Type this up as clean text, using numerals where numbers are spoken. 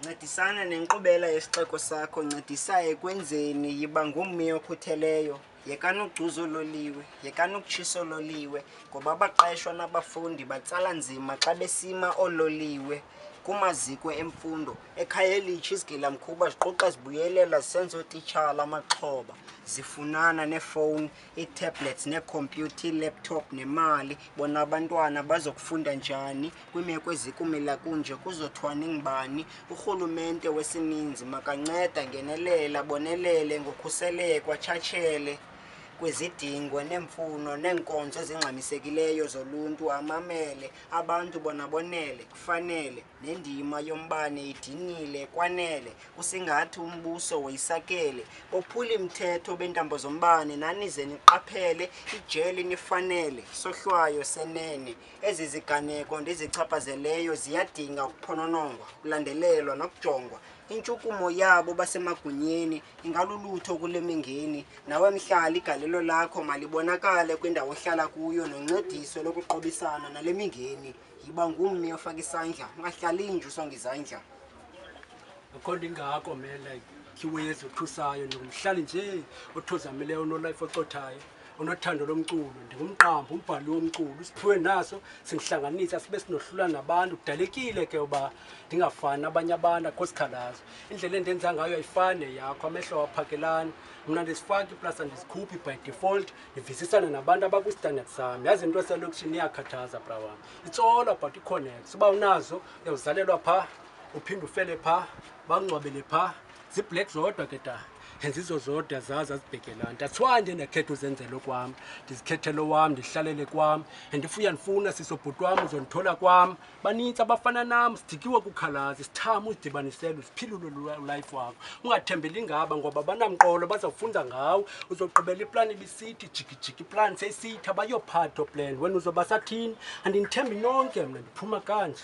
Ncedisana nenkqubela yesixeko sakho, ncedisa ekwenzeni yiba ngummi okhutheleyo. Yekani ugcuza oololiwe, yekani ukutshisa oololiwe, ngoba abaqeshwa nabafundi batsala nzima xa besima oololiwe kumaziko emfundo. Ekhayelitsho izigilamkhuba ziquqa zibuyelela zisenza ootitshala amaxhoba, zifunana neefowuni, ii-tablets neekhompyutha, ii-laptop nemali. Bona abantwana bazokufunda njani kwiimeko ezikumila kunje? Kuzothiwa ningubani? Urhulumente wesininzi makanceda, ngenelela, bonelele ngokhuseleko, atshatshele kwizidingo neemfuno neenkonzo ezingxamisekileyo zoluntu. Amamele abantu bona bonele kufanele, nendima yombane idinile kwanele. Kusingathi umbuso woyisakele, bophula imithetho bentambo zombane, nanize niqaphele ijeli nifanele. Isohlwayo senene, ezi ziganeko ndizichaphazeleyo ziyadinga ukuphononongwa, ukulandelelwa nokujongwa. Intshukumo yabo basemagunyeni ingalulutho kule mingeni. Nawe mhlali, igalelo lakho malibonakale kwindawo ohlala kuyo, noncediso lokuqobisana nale mingeni. Yiba ngummi ofaka isandla, ungahlali nje usonga izandla. Akho nto ingako mele khiwezi othusayo, ndingumhlali nje othozamileyo, onolife ocothayo, onothando lomculo. Ndingumqambi, umbhali womculo. Isiphiwe naso singihlanganisa sibe sinohlula nabantu. Kudalekile ke uba ndingafani nabanye abantu, akho sikhalazo. Indlela endenza ngayo ayifani neyakho, amehlo awaphakelani. Mna ndisifaka iplasa ndizikhuphi by default, ndivisisana nabantu abakwiistandard sam. Yazi into yaselokishini iyakhathaza bra wam. It's all about i-connects. Uba unazo uyawuzalelwa phaa, uphinde ufele phaa, bakungcwabele phaa. Zii-black zodwa ke ta, enzizo zodwa zazi azibhekelana. That's why nje ndakhetha uzenzela okwam, ndizikhethele owam, ndihlalele kwam. Andifuya ndifuna sisobhuti wam uzondithola kwam. Banintsi abafana nam, sidikiwe kukhalazi, sithama uzidibanisele, uziphilule ulife wakho. Ungathembeli ngaba ngoba banamqolo bazawufunda ngawo. Uzogqibela iplani ibisithi jikijiki, iplani seyisithi abayophatha plan. Wena uzoba sathini? Andinithembi nonke mna, ndiphuma kanje.